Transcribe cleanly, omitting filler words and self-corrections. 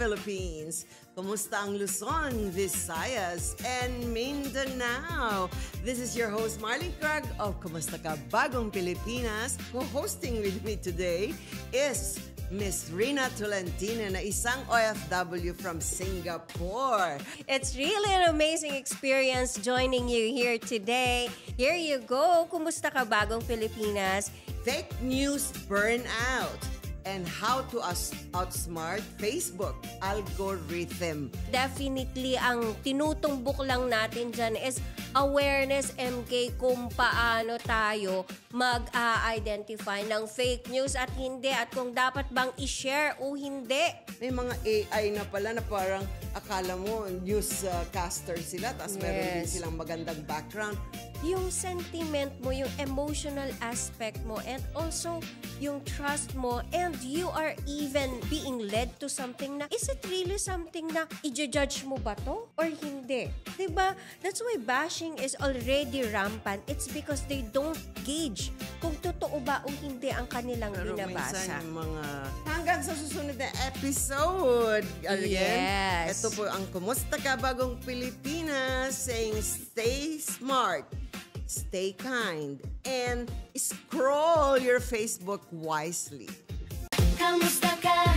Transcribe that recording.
Philippines? Kumusta ang Luzon, Visayas, and Mindanao? This is your host, Marlene Craig of Kumusta Ka Bagong Pilipinas. Co-hosting with me today is Miss Rina Tolentino, na isang OFW from Singapore. It's really an amazing experience joining you here today. Here you go. Kumusta ka bagong Pilipinas? Fake news burnout and how to outsmart Facebook algorithm. Definitely, ang tinutumbok lang natin dyan is awareness, MK, kung paano tayo mag-identify ng fake news at hindi, at kung dapat bang i-share o hindi. May mga AI na pala na parang akala mo newscaster sila, tapos meron din silang magandang background. Yung sentiment mo, yung emotional aspect mo, and also yung trust mo, and you are even being led to something na, is it really something na i-judge mo ba to or hindi? Diba? That's why bashing is already rampant. It's because they don't gauge kung totoo ba o hindi ang kanilang binabasa. Minsan yung mga hanggang sa susunod na episode. Again, yes. Ito po ang Kumusta Ka Bagong Pilipinas, saying stay smart, stay kind, and scroll your Facebook wisely. Kamusta ka?